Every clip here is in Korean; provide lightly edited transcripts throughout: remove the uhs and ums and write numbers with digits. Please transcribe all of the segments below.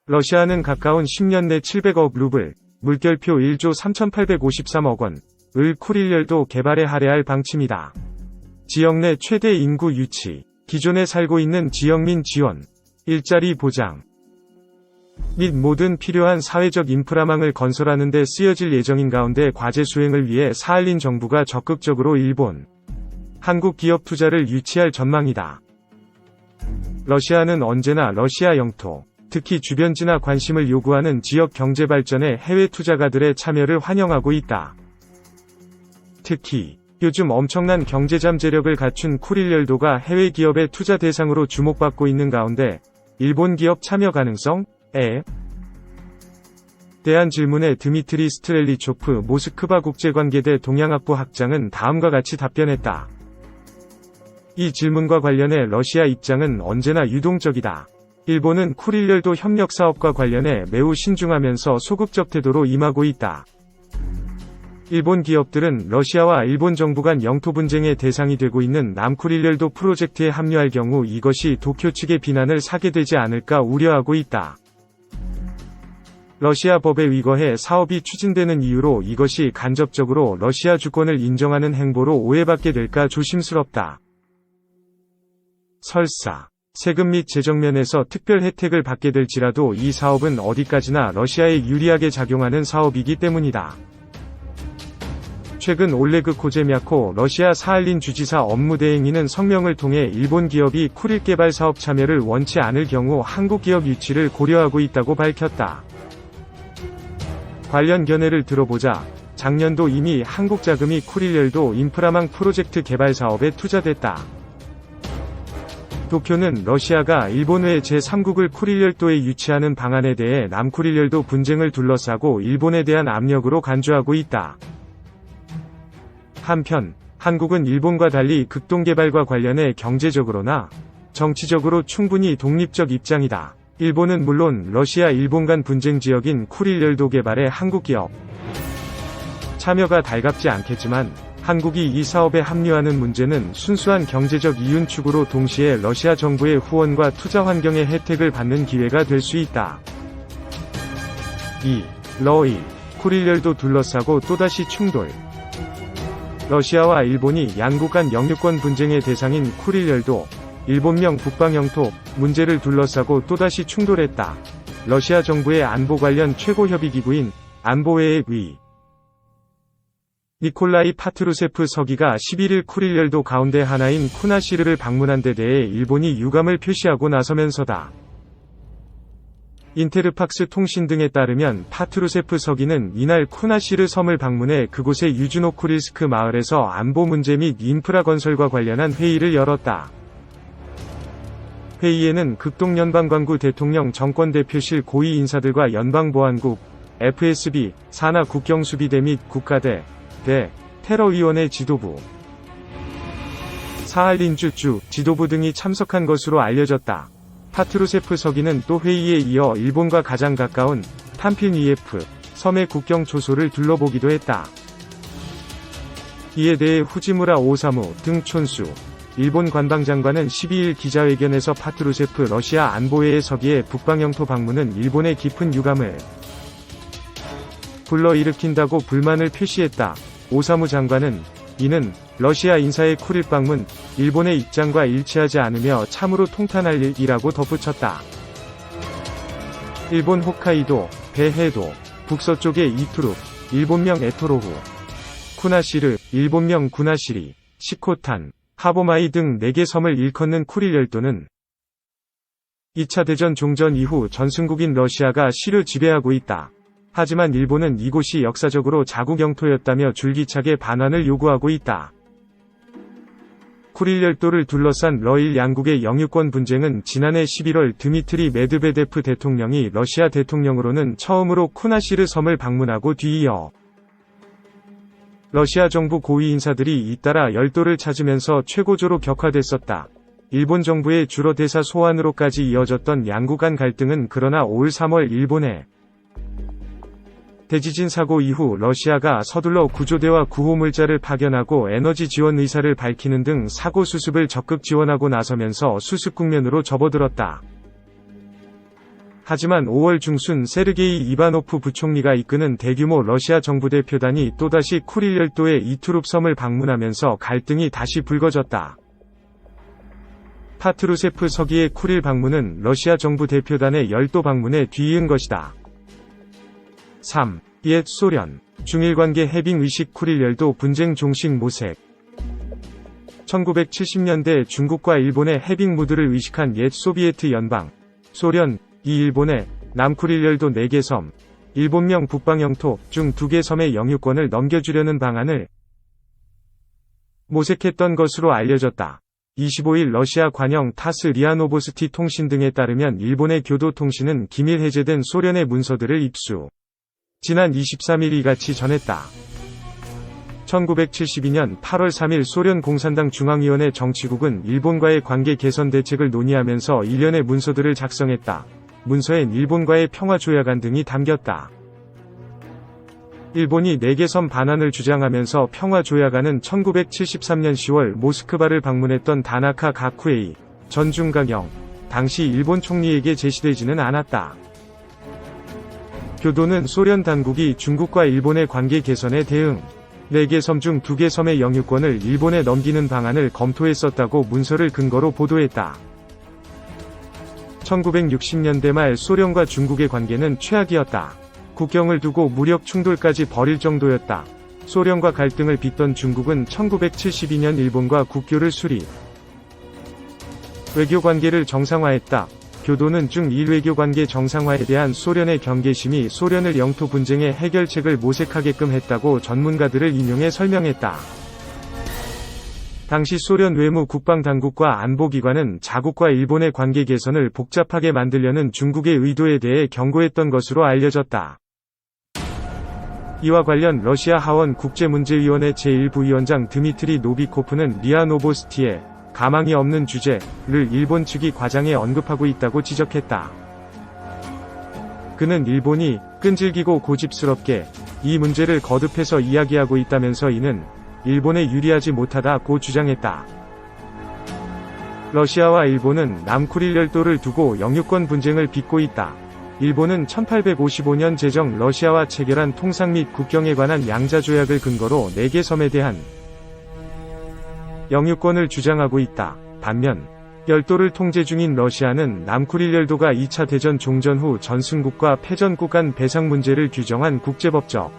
러시아는 가까운 10년 내 700억 루블, 물결표 1조 3,853억 원을 쿠릴열도 개발에 할애할 방침이다. 지역 내 최대 인구 유치, 기존에 살고 있는 지역민 지원, 일자리 보장 및 모든 필요한 사회적 인프라망을 건설하는 데 쓰여질 예정인 가운데 과제 수행을 위해 사할린 정부가 적극적으로 일본, 한국 기업 투자를 유치할 전망이다. 러시아는 언제나 러시아 영토, 특히 주변지나 관심을 요구하는 지역 경제 발전에 해외 투자가들의 참여를 환영하고 있다. 특히 요즘 엄청난 경제 잠재력을 갖춘 쿠릴열도가 해외 기업의 투자 대상으로 주목받고 있는 가운데 일본 기업 참여 가능성에 대한 질문에 드미트리 스트렐리초프 모스크바 국제관계대 동양학부 학장은 다음과 같이 답변했다. 이 질문과 관련해 러시아 입장은 언제나 유동적이다. 일본은 쿠릴열도 협력 사업과 관련해 매우 신중하면서 소극적 태도로 임하고 있다. 일본 기업들은 러시아와 일본 정부 간 영토 분쟁의 대상이 되고 있는 남쿠릴열도 프로젝트에 합류할 경우 이것이 도쿄 측의 비난을 사게 되지 않을까 우려하고 있다. 러시아 법에 위거해 사업이 추진되는 이유로 이것이 간접적으로 러시아 주권을 인정하는 행보로 오해받게 될까 조심스럽다. 설사 세금 및 재정 면에서 특별 혜택을 받게 될지라도 이 사업은 어디까지나 러시아에 유리하게 작용하는 사업이기 때문이다. 최근 올레그 코제미아코 러시아 사할린 주지사 업무대행인은 성명을 통해 일본 기업이 쿠릴 개발 사업 참여를 원치 않을 경우 한국 기업 유치를 고려하고 있다고 밝혔다. 관련 견해를 들어보자 작년도 이미 한국 자금이 쿠릴열도 인프라망 프로젝트 개발 사업에 투자됐다. 도쿄는 러시아가 일본 외 제3국을 쿠릴열도에 유치하는 방안에 대해 남쿠릴열도 분쟁을 둘러싸고 일본에 대한 압력으로 간주하고 있다. 한편 한국은 일본과 달리 극동개발과 관련해 경제적으로나 정치적으로 충분히 독립적 입장이다. 일본은 물론 러시아 일본 간 분쟁 지역인 쿠릴열도 개발에 한국 기업 참여가 달갑지 않겠지만 한국이 이 사업에 합류하는 문제는 순수한 경제적 이윤 추구로 동시에 러시아 정부의 후원과 투자 환경의 혜택을 받는 기회가 될 수 있다. 2. 러일, 쿠릴열도 둘러싸고 또다시 충돌. 러시아와 일본이 양국 간 영유권 분쟁의 대상인 쿠릴열도, 일본명 북방영토 문제를 둘러싸고 또다시 충돌했다. 러시아 정부의 안보 관련 최고협의기구인 안보회의 위 니콜라이 파트루세프 서기가 11일 쿠릴열도 가운데 하나인 쿠나시르를 방문한 데 대해 일본이 유감을 표시하고 나서면서다. 인테르팍스 통신 등에 따르면 파트루세프 서기는 이날 쿠나시르 섬을 방문해 그곳의 유주노 쿠릴스크 마을에서 안보 문제 및 인프라 건설과 관련한 회의를 열었다. 회의에는 극동연방광구 대통령 정권대표실 고위 인사들과 연방보안국, FSB, 산하 국경수비대 및 국가대, 테러위원회 지도부, 사할린주 지도부 등이 참석한 것으로 알려졌다. 파트루세프 서기는 또 회의에 이어 일본과 가장 가까운 탐필니예프 섬의 국경 초소를 둘러보기도 했다. 이에 대해 후지무라 오사무 등 촌수 일본 관방장관은 12일 기자회견에서 파트루세프 러시아 안보회의 서기의 북방영토 방문은 일본의 깊은 유감을 불러일으킨다고 불만을 표시했다. 오사무 장관은 이는 러시아 인사의 쿠릴 방문, 일본의 입장과 일치하지 않으며 참으로 통탄할 일이라고 덧붙였다. 일본 홋카이도, 배해도, 북서쪽의 이투룩, 일본명 에토로후, 쿠나시르, 일본명 구나시리, 시코탄, 하보마이 등 4개 섬을 일컫는 쿠릴열도는 2차 대전 종전 이후 전승국인 러시아가 시료 지배하고 있다. 하지만 일본은 이곳이 역사적으로 자국 영토였다며 줄기차게 반환을 요구하고 있다. 쿠릴열도를 둘러싼 러일 양국의 영유권 분쟁은 지난해 11월 드미트리 메드베데프 대통령이 러시아 대통령으로는 처음으로 쿠나시르 섬을 방문하고 뒤이어 러시아 정부 고위 인사들이 잇따라 열도를 찾으면서 최고조로 격화됐었다. 일본 정부의 주로 대사 소환으로까지 이어졌던 양국 간 갈등은 그러나 올 3월 일본의 대지진 사고 이후 러시아가 서둘러 구조대와 구호물자를 파견하고 에너지 지원 의사를 밝히는 등 사고 수습을 적극 지원하고 나서면서 수습 국면으로 접어들었다. 하지만 5월 중순 세르게이 이바노프 부총리가 이끄는 대규모 러시아 정부 대표단이 또다시 쿠릴 열도의 이투룹 섬을 방문하면서 갈등이 다시 불거졌다. 파트루세프 서기의 쿠릴 방문은 러시아 정부 대표단의 열도 방문에 뒤이은 것이다. 3. 옛 소련, 중일 관계 해빙 의식 쿠릴 열도 분쟁 종식 모색. 1970년대 중국과 일본의 해빙 무드를 의식한 옛 소비에트 연방, 소련, 이 일본의 남쿠릴 열도 4개 섬, 일본명 북방 영토 중 2개 섬의 영유권을 넘겨주려는 방안을 모색했던 것으로 알려졌다. 25일 러시아 관영 타스 리아 노보스티 통신 등에 따르면 일본의 교도통신은 기밀 해제된 소련의 문서들을 입수. 지난 23일 이같이 전했다. 1972년 8월 3일 소련 공산당 중앙위원회 정치국은 일본과의 관계 개선 대책을 논의하면서 일련의 문서들을 작성했다. 문서엔 일본과의 평화조약안 등이 담겼다. 일본이 4개 섬 반환을 주장하면서 평화조약안은 1973년 10월 모스크바를 방문했던 다나카 가쿠에이 전 중가경 당시 일본 총리에게 제시되지는 않았다. 교도는 소련 당국이 중국과 일본의 관계 개선에 대응 4개 섬 중 2개 섬의 영유권을 일본에 넘기는 방안을 검토했었다고 문서를 근거로 보도했다. 1960년대 말 소련과 중국의 관계는 최악이었다. 국경을 두고 무력 충돌까지 벌일 정도였다. 소련과 갈등을 빚던 중국은 1972년 일본과 국교를 수립. 외교관계를 정상화했다. 교도는 중1 외교관계 정상화에 대한 소련의 경계심이 소련을 영토 분쟁의 해결책을 모색하게끔 했다고 전문가들을 인용해 설명했다. 당시 소련 외무 국방당국과 안보기관은 자국과 일본의 관계 개선을 복잡하게 만들려는 중국의 의도에 대해 경고했던 것으로 알려졌다. 이와 관련 러시아 하원 국제문제위원회 제1부위원장 드미트리 노비코프는 리아 노보스티에 가망이 없는 주제를 일본 측이 과장해 언급하고 있다고 지적했다. 그는 일본이 끈질기고 고집스럽게 이 문제를 거듭해서 이야기하고 있다면서 이는 일본에 유리하지 못하다고 주장했다. 러시아와 일본은 남쿠릴 열도를 두고 영유권 분쟁을 빚고 있다. 일본은 1855년 제정 러시아와 체결한 통상 및 국경에 관한 양자조약을 근거로 4개 섬에 대한 영유권을 주장하고 있다. 반면 열도를 통제 중인 러시아는 남쿠릴 열도가 2차 대전 종전 후 전승국과 패전국 간 배상 문제를 규정한 국제법적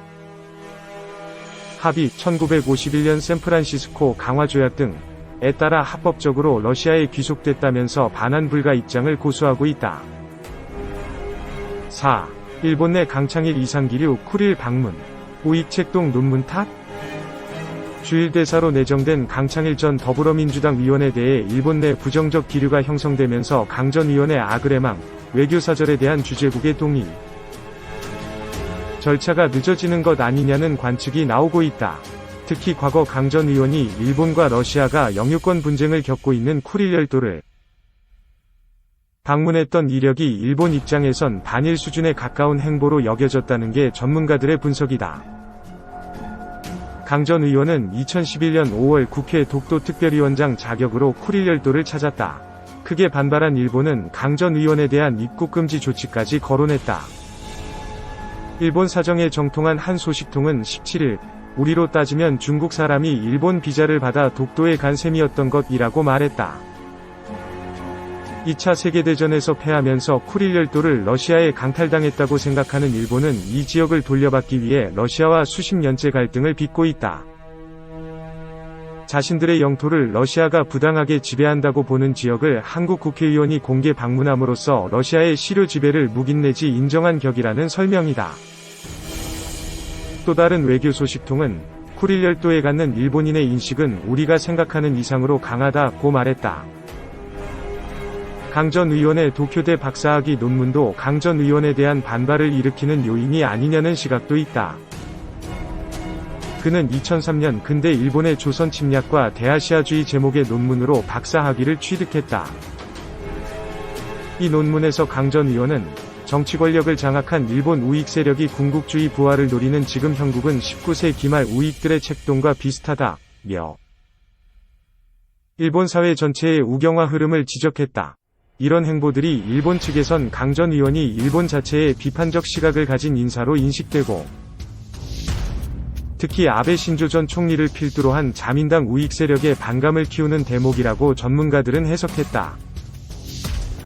합의 1951년 샌프란시스코 강화조약 등에 따라 합법적으로 러시아에 귀속됐다면서 반환 불가 입장을 고수하고 있다. 4. 일본 내 강창일 이상기류 쿠릴 방문. 우익책동 논문 탓? 주일대사로 내정된 강창일 전 더불어민주당 위원에 대해 일본 내 부정적 기류가 형성되면서 강 전 위원의 아그레망, 외교사절에 대한 주재국의 동의 절차가 늦어지는 것 아니냐는 관측이 나오고 있다. 특히 과거 강 전 의원이 일본과 러시아가 영유권 분쟁을 겪고 있는 쿠릴 열도를 방문했던 이력이 일본 입장에선 반일 수준에 가까운 행보로 여겨졌다는 게 전문가들의 분석이다. 강 전 의원은 2011년 5월 국회 독도특별위원장 자격으로 쿠릴 열도를 찾았다. 크게 반발한 일본은 강 전 의원에 대한 입국 금지 조치까지 거론했다. 일본 사정에 정통한 한 소식통은 17일 우리로 따지면 중국 사람이 일본 비자를 받아 독도에 간 셈이었던 것이라고 말했다. 2차 세계대전에서 패하면서 쿠릴 열도를 러시아에 강탈당했다고 생각하는 일본은 이 지역을 돌려받기 위해 러시아와 수십 년째 갈등을 빚고 있다. 자신들의 영토를 러시아가 부당하게 지배한다고 보는 지역을 한국 국회의원이 공개 방문함으로써 러시아의 실효 지배를 묵인 내지 인정한 격이라는 설명이다. 또 다른 외교 소식통은 쿠릴 열도에 갖는 일본인의 인식은 우리가 생각하는 이상으로 강하다고 말했다. 강 전 의원의 도쿄대 박사학위 논문도 강 전 의원에 대한 반발을 일으키는 요인이 아니냐는 시각도 있다. 그는 2003년 근대 일본의 조선 침략과 대아시아주의 제목의 논문으로 박사학위를 취득했다. 이 논문에서 강 전 의원은 정치 권력을 장악한 일본 우익 세력이 군국주의 부활을 노리는 지금 형국은 19세기 말 우익들의 책동과 비슷하다며 일본 사회 전체의 우경화 흐름을 지적했다. 이런 행보들이 일본 측에선 강 전 의원이 일본 자체에 비판적 시각을 가진 인사로 인식되고, 특히 아베 신조 전 총리를 필두로 한 자민당 우익 세력의 반감을 키우는 대목이라고 전문가들은 해석했다.